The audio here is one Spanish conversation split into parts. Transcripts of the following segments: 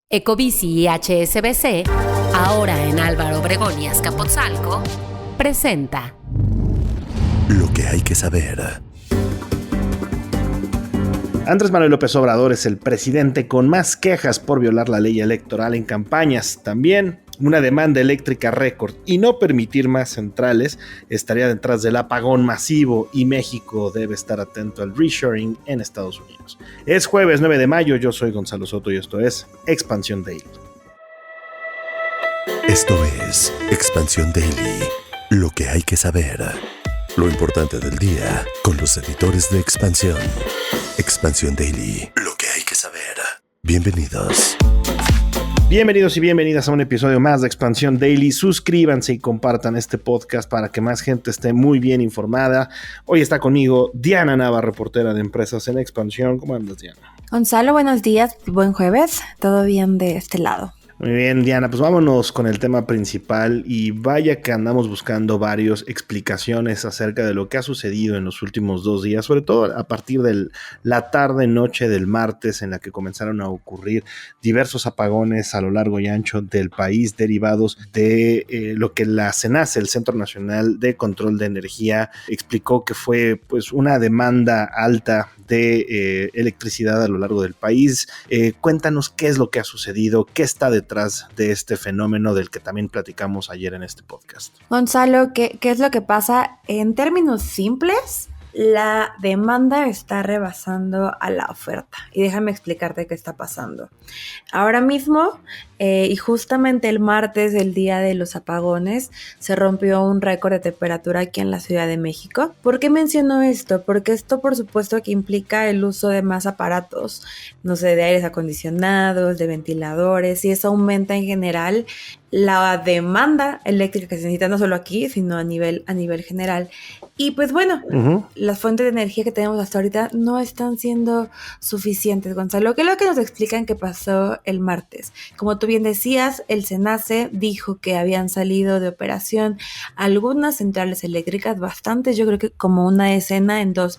Ecobici y HSBC, ahora en Álvaro Obregón y Azcapotzalco, presenta Lo que hay que saber. Andrés Manuel López Obrador es el presidente con más quejas por violar la ley electoral en campañas. También una demanda eléctrica récord y no permitir más centrales estaría detrás del apagón masivo y México debe estar atento al reshoring en Estados Unidos. Es jueves 9 de mayo, yo soy Gonzalo Soto y esto es Expansión Daily. Esto es Expansión Daily. Lo que hay que saber. Lo importante del día con los editores de Expansión. Expansión Daily. Lo que hay que saber. Bienvenidos. Bienvenidos y bienvenidas a un episodio más de Expansión Daily. Suscríbanse y compartan este podcast para que más gente esté muy bien informada. Hoy está conmigo Diana Nava, reportera de Empresas en Expansión. ¿Cómo andas, Diana? Gonzalo, buenos días, buen jueves, todo bien de este lado. Muy bien, Diana, pues vámonos con el tema principal y vaya que andamos buscando varias explicaciones acerca de lo que ha sucedido en los últimos 2 días, sobre todo a partir de la tarde-noche del martes en la que comenzaron a ocurrir diversos apagones a lo largo y ancho del país derivados de lo que la CENACE, el Centro Nacional de Control de Energía, explicó que fue pues una demanda alta de electricidad a lo largo del país. Cuéntanos qué es lo que ha sucedido, qué está detrás de este fenómeno del que también platicamos ayer en este podcast. Gonzalo, ¿qué es lo que pasa? En términos simples, la demanda está rebasando a la oferta. Y déjame explicarte qué está pasando. Ahora mismo, y justamente el martes, el día de los apagones, se rompió un récord de temperatura aquí en la Ciudad de México. ¿Por qué menciono esto? Porque esto, por supuesto, que implica el uso de más aparatos, no sé, de aires acondicionados, de ventiladores, y eso aumenta en general la demanda eléctrica que se necesita no solo aquí, sino a nivel general. Y pues bueno, las fuentes de energía que tenemos hasta ahorita no están siendo suficientes, Gonzalo. ¿Qué es lo que nos explican que pasó el martes? Como tú bien decías, el CENACE dijo que habían salido de operación algunas centrales eléctricas, bastantes, yo creo que como una decena en dos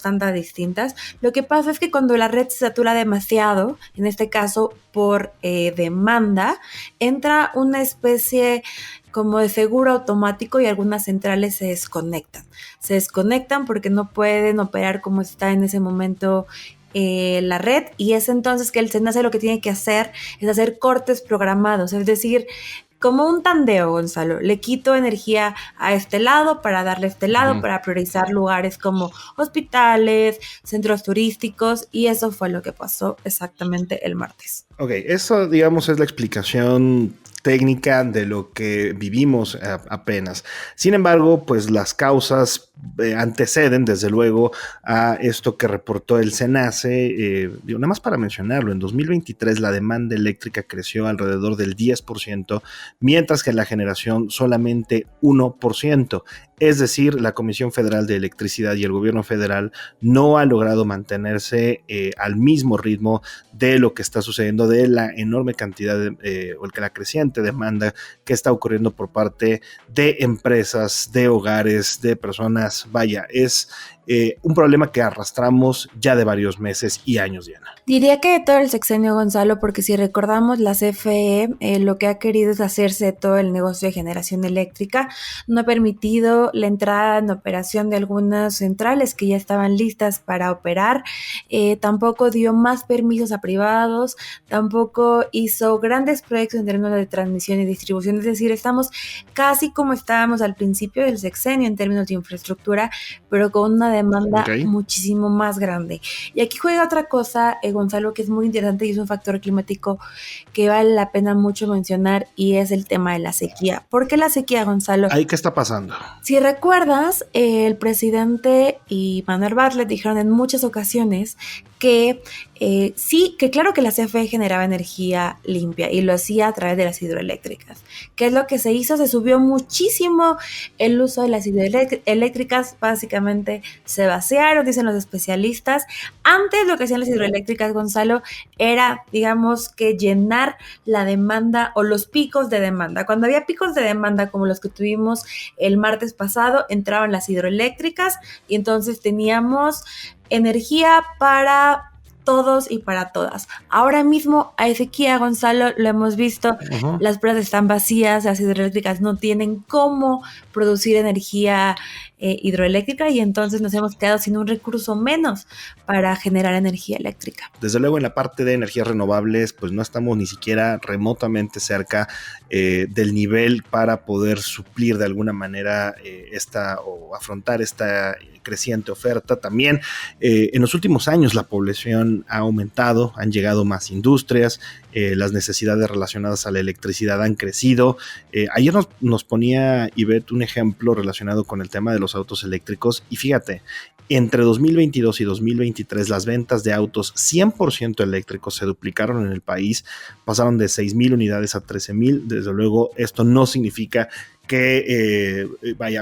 tandas distintas. Lo que pasa es que cuando la red se satura demasiado, en este caso por demanda, entra una especie como de seguro automático y algunas centrales se desconectan. Se desconectan porque no pueden operar como está en ese momento la red, y es entonces que el CENACE lo que tiene que hacer es hacer cortes programados, es decir, como un tandeo, Gonzalo. Le quito energía a este lado para darle a este lado, para priorizar lugares como hospitales, centros turísticos, y eso fue lo que pasó exactamente el martes. Ok, eso digamos es la explicación técnica de lo que vivimos apenas. Sin embargo, pues las causas anteceden desde luego a esto que reportó el CENACE. Nada más para mencionarlo, en 2023 la demanda eléctrica creció alrededor del 10%, mientras que la generación solamente 1%. Es decir, la Comisión Federal de Electricidad y el gobierno federal no ha logrado mantenerse al mismo ritmo de lo que está sucediendo, de la enorme cantidad o la creciente demanda que está ocurriendo por parte de empresas, de hogares, de personas. Vaya, es un problema que arrastramos ya de varios meses y años, Diana. Diría que de todo el sexenio, Gonzalo, porque si recordamos, la CFE lo que ha querido es hacerse de todo el negocio de generación eléctrica. No ha permitido la entrada en operación de algunas centrales que ya estaban listas para operar. Tampoco dio más permisos a privados, tampoco hizo grandes proyectos en términos de transmisión y distribución. Es decir, estamos casi como estábamos al principio del sexenio en términos de infraestructura, pero con una demanda muchísimo más grande. Y aquí juega otra cosa, Gonzalo, que es muy interesante y es un factor climático que vale la pena mucho mencionar, y es el tema de la sequía. ¿Por qué la sequía, Gonzalo? ¿Ahí qué está pasando? Si recuerdas, el presidente y Manuel Bartlett dijeron en muchas ocasiones que sí, que claro que la CFE generaba energía limpia y lo hacía a través de las hidroeléctricas. ¿Qué es lo que se hizo? Se subió muchísimo el uso de las hidroeléctricas, básicamente se vaciaron, dicen los especialistas. Antes lo que hacían las hidroeléctricas, Gonzalo, era, digamos, que llenar la demanda o los picos de demanda. Cuando había picos de demanda como los que tuvimos el martes pasado, entraban las hidroeléctricas y entonces teníamos energía para todos y para todas. Ahora mismo hay sequía, Gonzalo, lo hemos visto, las presas están vacías, las hidroeléctricas no tienen cómo producir energía hidroeléctrica y entonces nos hemos quedado sin un recurso menos para generar energía eléctrica. Desde luego en la parte de energías renovables pues no estamos ni siquiera remotamente cerca del nivel para poder suplir de alguna manera o afrontar esta creciente oferta. También en los últimos años la población ha aumentado, han llegado más industrias, las necesidades relacionadas a la electricidad han crecido. Ayer nos ponía Ivette un ejemplo relacionado con el tema de los autos eléctricos y fíjate, entre 2022 y 2023 las ventas de autos 100% eléctricos se duplicaron en el país, pasaron de 6,000 unidades a 13,000. Desde luego esto no significa que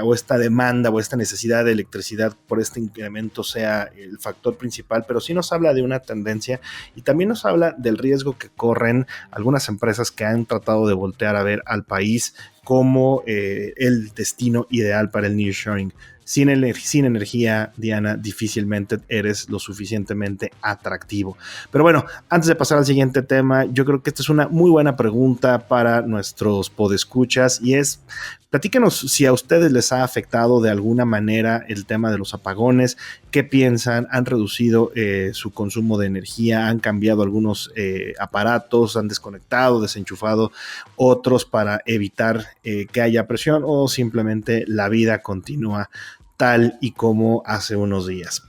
o esta demanda o esta necesidad de electricidad por este incremento sea el factor principal, pero sí nos habla de una tendencia y también nos habla del riesgo que corren algunas empresas que han tratado de voltear a ver al país como el destino ideal para el nearshoring. Sin energía, Diana, difícilmente eres lo suficientemente atractivo. Pero bueno, antes de pasar al siguiente tema, yo creo que esta es una muy buena pregunta para nuestros podescuchas y es, platíquenos si a ustedes les ha afectado de alguna manera el tema de los apagones, qué piensan, han reducido su consumo de energía, han cambiado algunos aparatos, han desconectado, desenchufado otros para evitar que haya presión o simplemente la vida continúa tal y como hace unos días.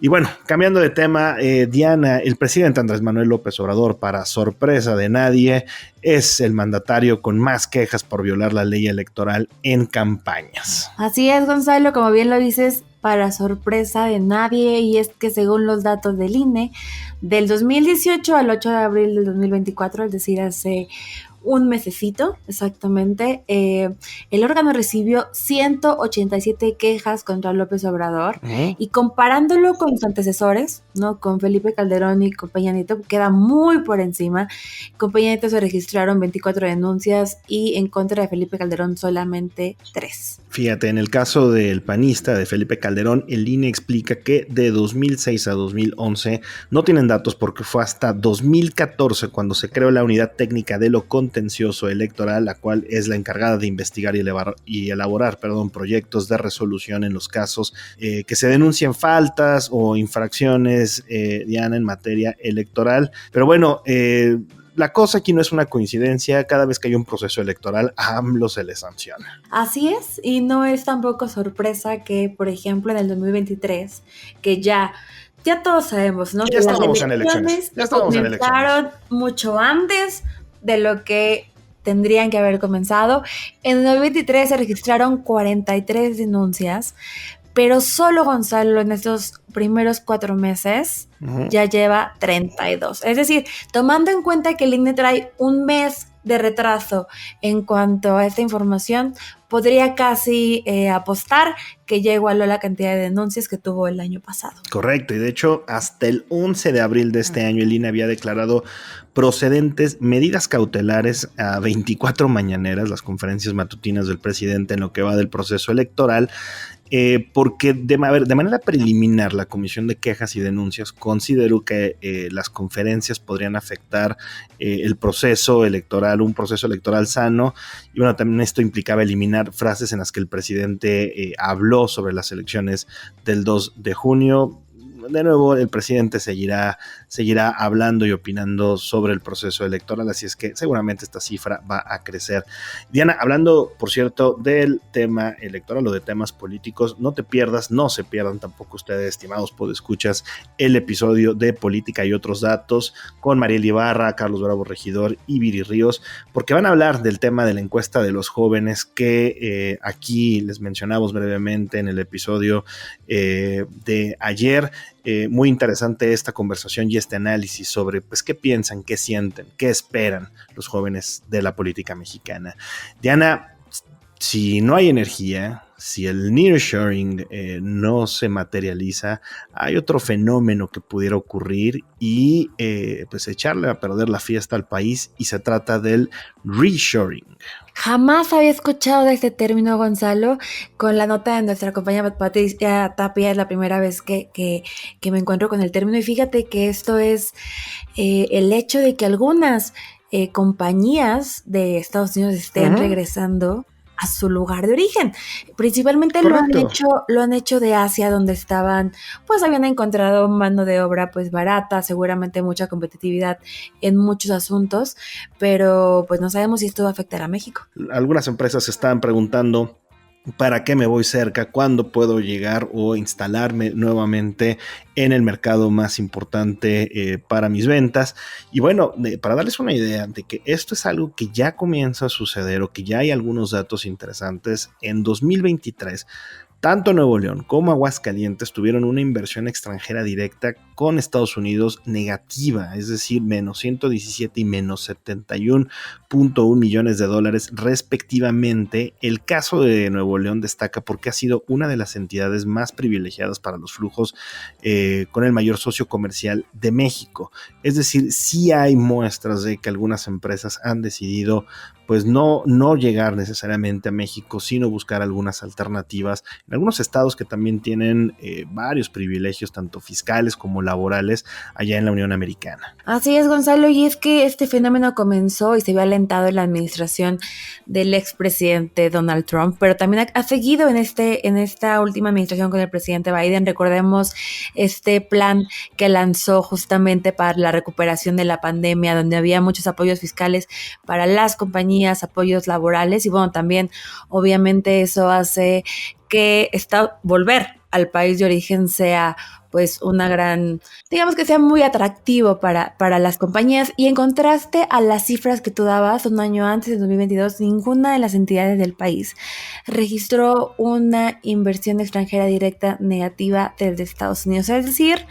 Y bueno, cambiando de tema, Diana, el presidente Andrés Manuel López Obrador, para sorpresa de nadie, es el mandatario con más quejas por violar la ley electoral en campañas. Así es, Gonzalo, como bien lo dices, para sorpresa de nadie, y es que según los datos del INE, del 2018 al 8 de abril del 2024, es decir, hace un mesecito exactamente, el órgano recibió 187 quejas contra López Obrador y comparándolo con sus antecesores, ¿no? Con Felipe Calderón y con Peña Nieto, queda muy por encima. Con Peña Nieto se registraron 24 denuncias y en contra de Felipe Calderón solamente 3. Fíjate, en el caso del panista de Felipe Calderón, el INE explica que de 2006 a 2011 no tienen datos porque fue hasta 2014 cuando se creó la unidad técnica de lo contencioso electoral, la cual es la encargada de investigar y elaborar proyectos de resolución en los casos que se denuncien faltas o infracciones, Diana, en materia electoral. Pero bueno, la cosa aquí no es una coincidencia, cada vez que hay un proceso electoral a AMLO se le sanciona. Así es, y no es tampoco sorpresa que, por ejemplo, en el 2023, que ya todos sabemos, ¿no? Ya estábamos en elecciones. Comenzaron mucho antes de lo que tendrían que haber comenzado. En el 2023 se registraron 43 denuncias, pero solo Gonzalo en estos primeros 4 meses ya lleva 32. Es decir, tomando en cuenta que el INE trae un mes de retraso en cuanto a esta información, podría casi apostar que ya igualó la cantidad de denuncias que tuvo el año pasado. Correcto, y de hecho hasta el 11 de abril de este año el INE había declarado procedentes medidas cautelares a 24 mañaneras, las conferencias matutinas del presidente en lo que va del proceso electoral, porque de manera preliminar la Comisión de Quejas y Denuncias consideró que las conferencias podrían afectar el proceso electoral, un proceso electoral sano, y bueno, también esto implicaba eliminar frases en las que el presidente habló sobre las elecciones del 2 de junio. De nuevo, el presidente seguirá hablando y opinando sobre el proceso electoral, así es que seguramente esta cifra va a crecer. Diana, hablando, por cierto, del tema electoral o de temas políticos, no se pierdan tampoco ustedes, estimados podescuchas, el episodio de Política y otros datos con Mariel Ibarra, Carlos Bravo Regidor y Viri Ríos, porque van a hablar del tema de la encuesta de los jóvenes que aquí les mencionamos brevemente en el episodio de ayer. Muy interesante esta conversación y este análisis sobre pues qué piensan, qué sienten, qué esperan los jóvenes de la política mexicana. Diana, si no hay energía, si el nearshoring no se materializa, hay otro fenómeno que pudiera ocurrir y pues echarle a perder la fiesta al país, y se trata del reshoring. Jamás había escuchado de este término, Gonzalo. Con la nota de nuestra compañera Patricia Tapia es la primera vez que me encuentro con el término. Y fíjate que esto es el hecho de que algunas compañías de Estados Unidos estén regresando a su lugar de origen. Principalmente lo han hecho de Asia, donde estaban, pues habían encontrado mano de obra pues barata, seguramente mucha competitividad en muchos asuntos, pero pues no sabemos si esto va a afectar a México. Algunas empresas se estaban preguntando: ¿para qué me voy cerca? ¿Cuándo puedo llegar o instalarme nuevamente en el mercado más importante para mis ventas? Y bueno, para darles una idea de que esto es algo que ya comienza a suceder, o que ya hay algunos datos interesantes, en 2023, tanto Nuevo León como Aguascalientes tuvieron una inversión extranjera directa con Estados Unidos negativa, es decir, menos 117 y menos 71.1 millones de dólares respectivamente. El caso de Nuevo León destaca porque ha sido una de las entidades más privilegiadas para los flujos con el mayor socio comercial de México. Es decir, sí hay muestras de que algunas empresas han decidido pues no llegar necesariamente a México, sino buscar algunas alternativas en algunos estados que también tienen varios privilegios, tanto fiscales como laborales, allá en la Unión Americana. Así es, Gonzalo, y es que este fenómeno comenzó y se vio alentado en la administración del expresidente Donald Trump, pero también ha seguido en esta última administración con el presidente Biden. Recordemos este plan que lanzó justamente para la recuperación de la pandemia, donde había muchos apoyos fiscales para las compañías, apoyos laborales, y bueno, también obviamente eso hace que volver al país de origen sea pues una gran, digamos que sea muy atractivo para las compañías. Y en contraste a las cifras que tú dabas un año antes, en 2022, ninguna de las entidades del país registró una inversión extranjera directa negativa desde Estados Unidos. Es decir,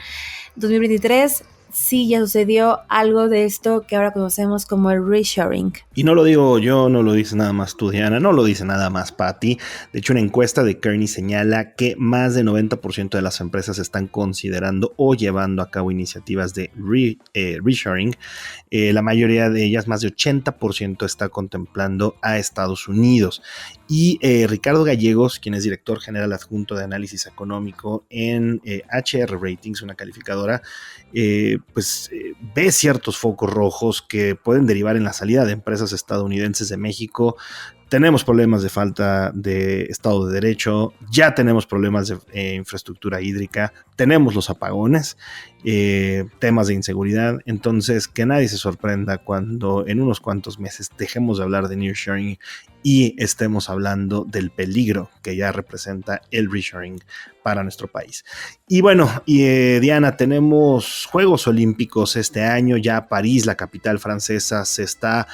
2023 sí ya sucedió algo de esto que ahora conocemos como el reshoring. Y no lo digo yo, no lo dice nada más tú, Diana, no lo dice nada más Patty. De hecho, una encuesta de Kearney señala que más del 90% de las empresas están considerando o llevando a cabo iniciativas de reshoring. La mayoría de ellas, más de 80%, está contemplando a Estados Unidos. Y Ricardo Gallegos, quien es director general adjunto de análisis económico en HR Ratings, una calificadora, ve ciertos focos rojos que pueden derivar en la salida de empresas estadounidenses de México. Tenemos problemas de falta de Estado de Derecho, ya tenemos problemas de infraestructura hídrica, tenemos los apagones, temas de inseguridad. Entonces, que nadie se sorprenda cuando en unos cuantos meses dejemos de hablar de nearshoring y estemos hablando del peligro que ya representa el reshoring para nuestro país. Y bueno, Diana, tenemos Juegos Olímpicos este año. Ya París, la capital francesa, se está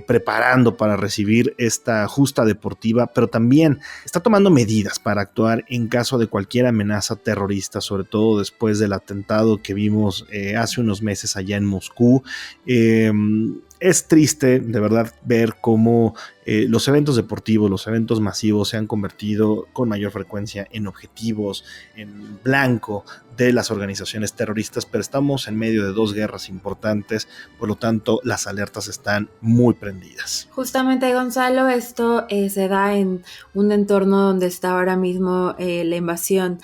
preparando para recibir esta justa deportiva, pero también está tomando medidas para actuar en caso de cualquier amenaza terrorista, sobre todo después del atentado que vimos hace unos meses allá en Moscú. Es triste, de verdad, ver cómo los eventos deportivos, los eventos masivos se han convertido con mayor frecuencia en objetivos, en blanco de las organizaciones terroristas, pero estamos en medio de dos guerras importantes, por lo tanto las alertas están muy prendidas. Justamente, Gonzalo, esto se da en un entorno donde está ahora mismo la invasión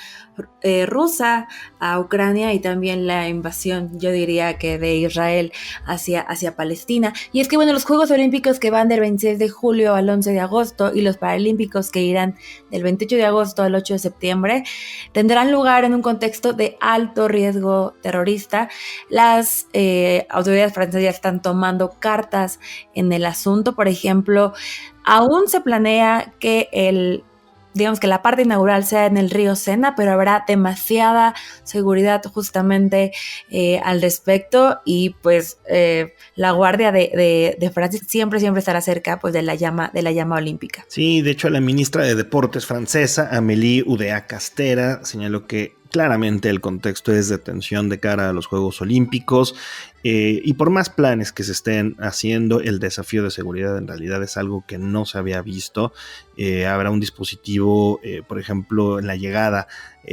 rusa a Ucrania y también la invasión, yo diría que de Israel hacia Palestina. Y es que bueno, los Juegos Olímpicos que van del 26 de julio al 11 de agosto y los Paralímpicos que irán del 28 de agosto al 8 de septiembre tendrán lugar en un contexto de alto riesgo terrorista. Las autoridades francesas ya están tomando cartas en el asunto. Por ejemplo, aún se planea que digamos que la parte inaugural sea en el río Sena, pero habrá demasiada seguridad justamente al respecto, y pues la Guardia de Francia siempre estará cerca pues de la llama olímpica. Sí, de hecho la ministra de Deportes francesa, Amélie Oudéa-Castéra, señaló que Claramente el contexto es de tensión de cara a los Juegos Olímpicos y por más planes que se estén haciendo, el desafío de seguridad en realidad es algo que no se había visto. Habrá un dispositivo, por ejemplo, en la llegada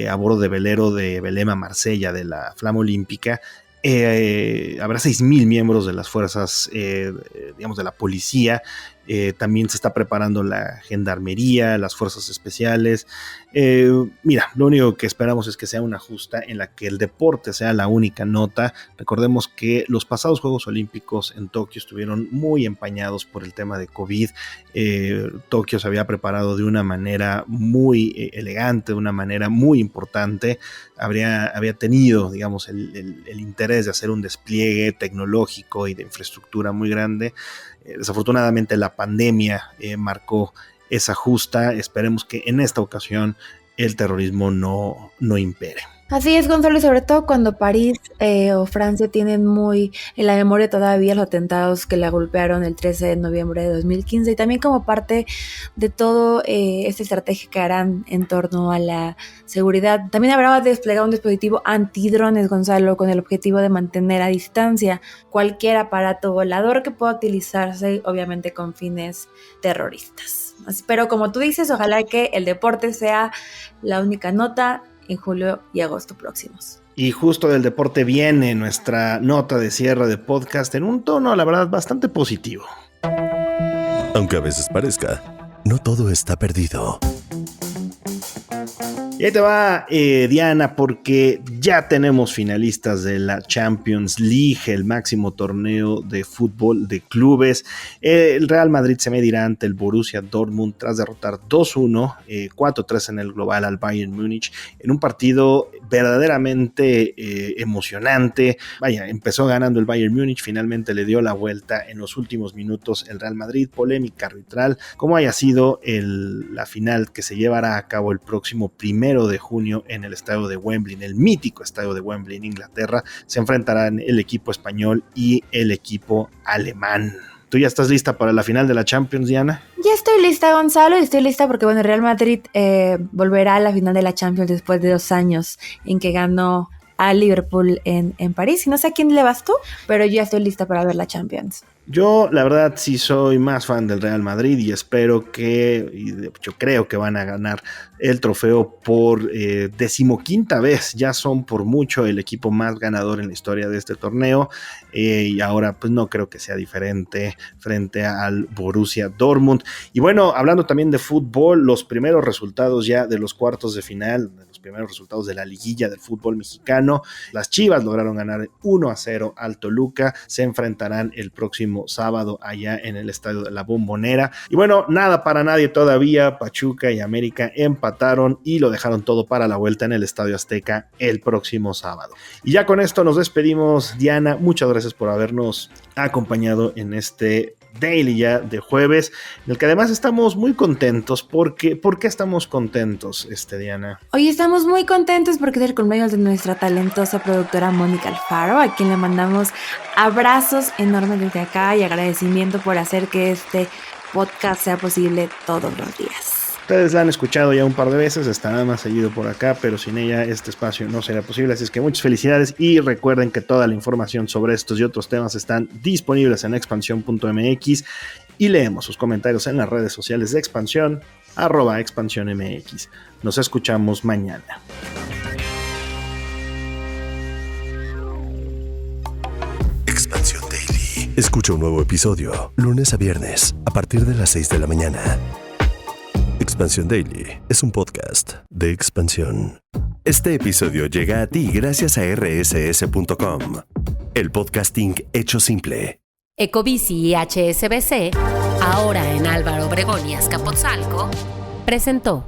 a bordo de velero de Belém a Marsella de la Flama Olímpica. Habrá 6,000 miembros de las fuerzas, digamos, de la policía. También se está preparando la gendarmería, las fuerzas especiales. Mira, lo único que esperamos es que sea una justa en la que el deporte sea la única nota. Recordemos que los pasados Juegos Olímpicos en Tokio estuvieron muy empañados por el tema de COVID. Tokio se había preparado de una manera muy elegante, de una manera muy importante. Había tenido, digamos, el interés de hacer un despliegue tecnológico y de infraestructura muy grande. Desafortunadamente la pandemia marcó esa justa. Esperemos que en esta ocasión el terrorismo no impere. Así es, Gonzalo, y sobre todo cuando París o Francia tienen muy en la memoria todavía los atentados que la golpearon el 13 de noviembre de 2015 y también como parte de todo esta estrategia que harán en torno a la seguridad. También habrá desplegado un dispositivo antidrones, Gonzalo, con el objetivo de mantener a distancia cualquier aparato volador que pueda utilizarse, obviamente con fines terroristas. Pero como tú dices, ojalá que el deporte sea la única nota en julio y agosto próximos. Y justo del deporte viene nuestra nota de cierre de podcast en un tono, la verdad, bastante positivo. Aunque a veces parezca, no todo está perdido. Y ahí te va, Diana, porque ya tenemos finalistas de la Champions League, el máximo torneo de fútbol de clubes. El Real Madrid se medirá ante el Borussia Dortmund tras derrotar 2-1, 4-3 en el global al Bayern Múnich, en un partido verdaderamente emocionante. Vaya, empezó ganando el Bayern Múnich, finalmente le dio la vuelta en los últimos minutos el Real Madrid. Polémica arbitral, como haya sido la final que se llevará a cabo el próximo 1 de junio en el estadio de Wembley, en el mítico estadio de Wembley en Inglaterra. Se enfrentarán el equipo español y el equipo alemán. ¿Tú ya estás lista para la final de la Champions, Diana? Ya estoy lista, Gonzalo, y estoy lista porque bueno, Real Madrid volverá a la final de la Champions después de 2 años en que ganó a Liverpool en París. Y no sé a quién le vas tú, pero yo ya estoy lista para ver la Champions. Yo, la verdad, sí soy más fan del Real Madrid y yo creo que van a ganar el trofeo por 15ª vez. Ya son por mucho el equipo más ganador en la historia de este torneo y ahora pues no creo que sea diferente frente al Borussia Dortmund. Y bueno, hablando también de fútbol, los primeros resultados ya de los cuartos de final, los primeros resultados de la liguilla del fútbol mexicano. Las Chivas lograron ganar 1-0 al Toluca, se enfrentarán el próximo sábado allá en el estadio de la Bombonera. Y bueno, nada para nadie todavía. Pachuca y América empataron y lo dejaron todo para la vuelta en el Estadio Azteca el próximo sábado. Y ya con esto nos despedimos. Diana, muchas gracias por habernos acompañado en este Daily ya de jueves, en el que además estamos muy contentos. ¿Por qué estamos contentos, Diana? Hoy estamos muy contentos porque es el cumpleaños de nuestra talentosa productora Mónica Alfaro, a quien le mandamos abrazos enormes desde acá y agradecimiento por hacer que este podcast sea posible todos los días. Ustedes la han escuchado ya un par de veces, estará más seguido por acá, pero sin ella este espacio no sería posible, así es que muchas felicidades y recuerden que toda la información sobre estos y otros temas están disponibles en expansión.mx y leemos sus comentarios en las redes sociales de Expansión, @expansiónmx. Nos escuchamos mañana. Expansión Daily. Escucha un nuevo episodio lunes a viernes a partir de las 6 de la mañana. Expansión Daily es un podcast de Expansión. Este episodio llega a ti gracias a rss.com, el podcasting hecho simple. Ecobici y HSBC, ahora en Álvaro Obregón y Azcapotzalco, presentó